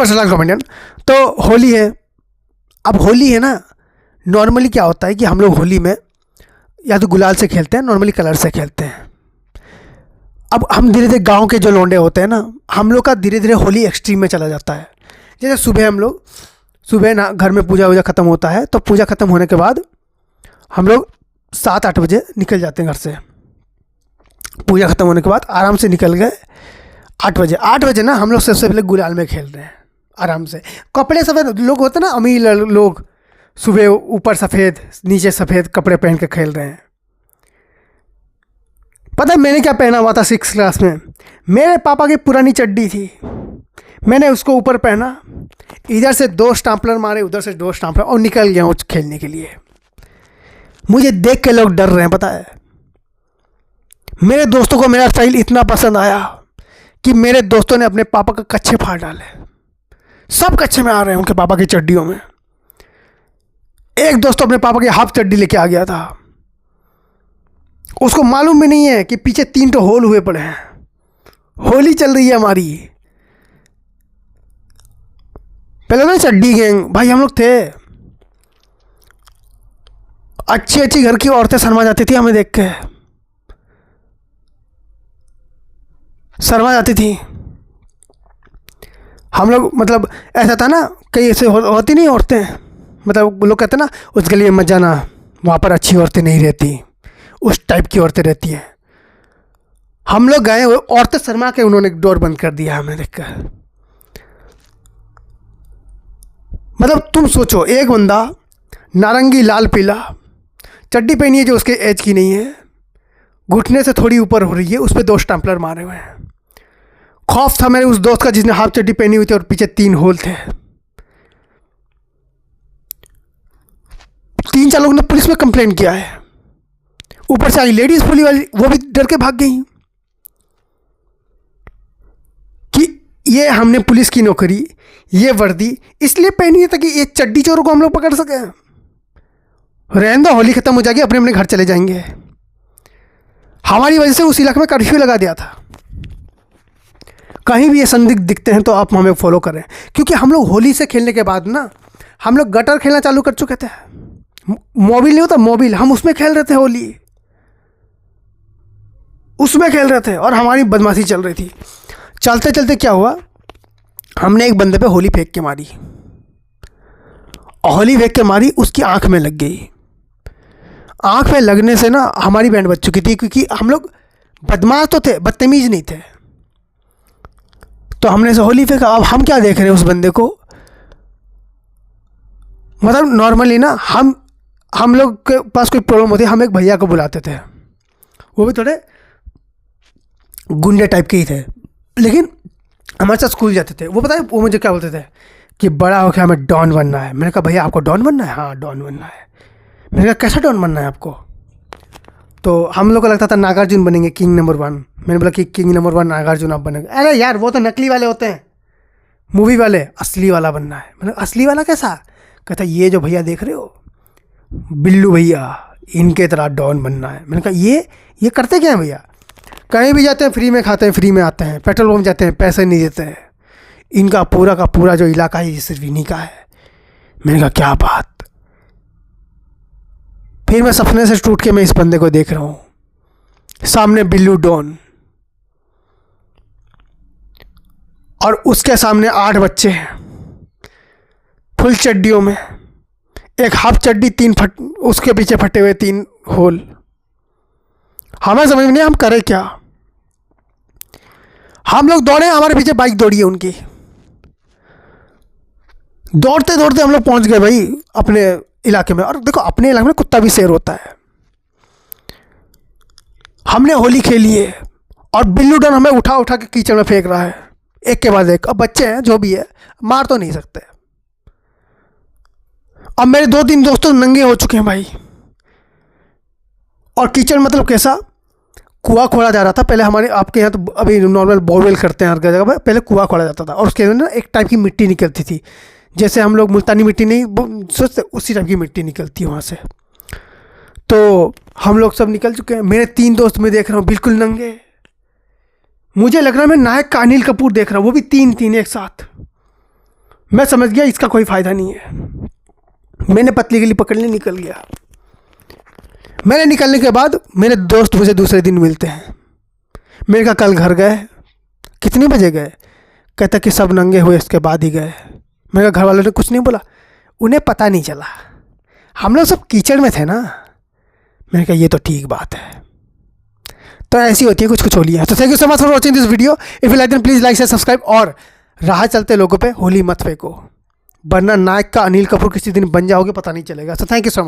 Superstar comedian. तो होली है, अब होली है ना, नॉर्मली क्या होता है कि हम लोग होली में या तो गुलाल से खेलते हैं, नॉर्मली कलर से खेलते हैं। अब हम धीरे धीरे गांव के जो लौंडे होते हैं ना, हम लोग का धीरे धीरे होली एक्सट्रीम में चला जाता है। जैसे सुबह हम लोग सुबह ना घर में पूजा वूजा ख़त्म होता है, तो पूजा ख़त्म होने के बाद हम लोग 7-8 बजे निकल जाते हैं घर से। पूजा ख़त्म होने के बाद आराम से निकल गए 8 बजे ना हम लोग सबसे पहले गुलाल में खेल रहे हैं आराम से। कपड़े सफ़ेद लोग होते हैं ना, अमीर लोग, सुबह ऊपर सफ़ेद नीचे सफ़ेद कपड़े पहन के खेल रहे हैं। पता है मैंने क्या पहना हुआ था 6th क्लास में? मेरे पापा की पुरानी चड्डी थी, मैंने उसको ऊपर पहना, इधर से 2 स्टाम्पलर मारे, उधर से 2 स्टाम्पलर, और निकल गया उस खेलने के लिए। मुझे देख के लोग डर रहे हैं। पता है मेरे दोस्तों को मेरा स्टाइल इतना पसंद आया कि मेरे दोस्तों ने अपने पापा के कच्छे फाड़ डाले। सब कच्छे में आ रहे हैं उनके पापा की चड्डियों में। एक दोस्त अपने पापा की हाफ चड्डी लेके आ गया था, उसको मालूम भी नहीं है कि पीछे 3 तो होल हुए पड़े हैं। होली चल रही है हमारी। पहले ना चड्डी गैंग भाई हम लोग थे, अच्छी अच्छी घर की औरतें शर्मा जाती थी हमें देख के, शर्मा जाती थी। हम लोग मतलब ऐसा था ना, कई ऐसे होती नहीं औरतें, मतलब लोग कहते ना उस गली में मत जाना, वहाँ पर अच्छी औरतें नहीं रहती, उस टाइप की औरतें रहती हैं। हम लोग गए, औरतें शर्मा के उन्होंने डोर बंद कर दिया हमें देख कर। मतलब तुम सोचो, एक बंदा नारंगी लाल पीला चड्डी पहनी है जो उसके एज की नहीं है, घुटने से थोड़ी ऊपर हो रही है, उस पर 2 स्टैम्पलर मारे हुए हैं। खौफ था मेरे उस दोस्त का जिसने हाफ चड्डी पहनी हुई थी और पीछे 3 होल थे। 3-4 लोगों ने पुलिस में कंप्लेन किया है। ऊपर से आई लेडीज पुलिस वाली, वो भी डर के भाग गई कि ये हमने पुलिस की नौकरी, ये वर्दी इसलिए पहनी है ताकि ये चड्डी चोरों को हम लोग पकड़ सके। रहने दो, होली खत्म हो जाएगी, अपने अपने घर चले जाएंगे। हमारी वजह से उस इलाके में कर्फ्यू लगा दिया था। कहीं भी ये संदिग्ध दिखते हैं तो आप हमें फॉलो करें, क्योंकि हम लोग होली से खेलने के बाद ना हम लोग गटर खेलना चालू कर चुके थे। मोबिल नहीं होता, मोबिल, हम उसमें खेल रहे थे होली, उसमें खेल रहे थे और हमारी बदमाशी चल रही थी। चलते चलते क्या हुआ, हमने एक बंदे पे होली फेंक के मारी, होली फेंक के मारी, उसकी आंख में लग गई। आंख में लगने से ना हमारी बैंड बज चुकी थी, क्योंकि हम लोग बदमाश तो थे, बदतमीज नहीं थे। तो हमने से होली फेंका। अब हम क्या देख रहे हैं उस बंदे को, मतलब नॉर्मली ना हम लोग के पास कोई प्रॉब्लम होती है, हम एक भैया को बुलाते थे, वो भी थोड़े गुंडे टाइप के ही थे, लेकिन हमारे साथ स्कूल जाते थे। वो पता है वो मुझे क्या बोलते थे कि बड़ा होकर हमें डॉन बनना है। मैंने कहा भैया आपको डॉन बनना है? हाँ डॉन बनना है। मैंने कहा कैसा डॉन बनना है आपको? तो हम लोग को लगता था नागार्जुन बनेंगे, किंग नंबर 1। मैंने बोला कि किंग नंबर 1 नागार्जुन आप बनेंगे। अरे यार वो तो नकली वाले होते हैं, मूवी वाले, असली वाला बनना है। मैंने असली वाला कैसा? कहता ये जो भैया देख रहे हो बिल्लू भैया, इनके तरह डॉन बनना है। मैंने कहा ये करते क्या हैं भैया? कहीं भी जाते हैं फ्री में खाते हैं, फ्री में आते हैं, पेट्रोल पंप जाते हैं पैसे नहीं देते हैं, इनका पूरा का पूरा जो इलाका है ये सिर्फ इन्हीं का है। मैंने कहा क्या बात। फिर मैं सपने से टूट के मैं इस बंदे को देख रहा हूँ, सामने बिल्लू डॉन और उसके सामने 8 बच्चे हैं फुल चड्डियों में, एक हाफ चड्डी, 3 उसके पीछे फटे हुए 3 होल। हमें समझ में नहीं हम करें क्या। हम लोग दौड़े, हमारे पीछे बाइक दौड़ी है उनकी। दौड़ते दौड़ते हम लोग पहुंच गए भाई अपने इलाके में। और देखो अपने इलाके में कुत्ता भी शेर होता है। हमने होली खेली है और बिल्लू डॉन हमें उठा उठा के कीचड़ में फेंक रहा है, एक के बाद एक। अब बच्चे हैं जो भी है, मार तो नहीं सकते। अब मेरे 2-3 दोस्त नंगे हो चुके हैं भाई। और कीचड़ मतलब कैसा, कुआं खोड़ा जा रहा था पहले हमारे, आपके यहाँ तो अभी नॉर्मल बोरवेल करते हैं हर जगह पर, पहले कुआं खोड़ा जाता था और उसके अंदर ना एक टाइप की मिट्टी निकलती थी, जैसे हम लोग मुल्तानी मिट्टी नहीं सोचते, उसी टाइप की मिट्टी निकलती है वहाँ से। तो हम लोग सब निकल चुके हैं। मेरे 3 दोस्त मैं देख रहा हूँ बिल्कुल नंगे। मुझे लग रहा है मैं नायक का अनिल कपूर देख रहा हूँ, वो भी 3 एक साथ। मैं समझ गया इसका कोई फ़ायदा नहीं है, मैंने पतली गली पकड़ ली, निकल गया। मैंने निकलने के बाद मेरे दोस्त मुझे दूसरे दिन मिलते हैं। मैंने कहा कल घर गए? कितने बजे गए? कहता कि सब नंगे हुए इसके बाद ही गए। मैंने कहा घर वालों ने कुछ नहीं बोला? उन्हें पता नहीं चला, हम लोग सब कीचड़ में थे ना। मैंने कहा ये तो ठीक बात है। तो ऐसी होती है कुछ कुछ होलियाँ। तो thank you so much for watching this video. If you like then please like share subscribe. और राह चलते लोगों पे होली मत फेंको, वरना नायक का अनिल कपूर किसी दिन बन जाओगे, पता नहीं चलेगा। So thank you so much.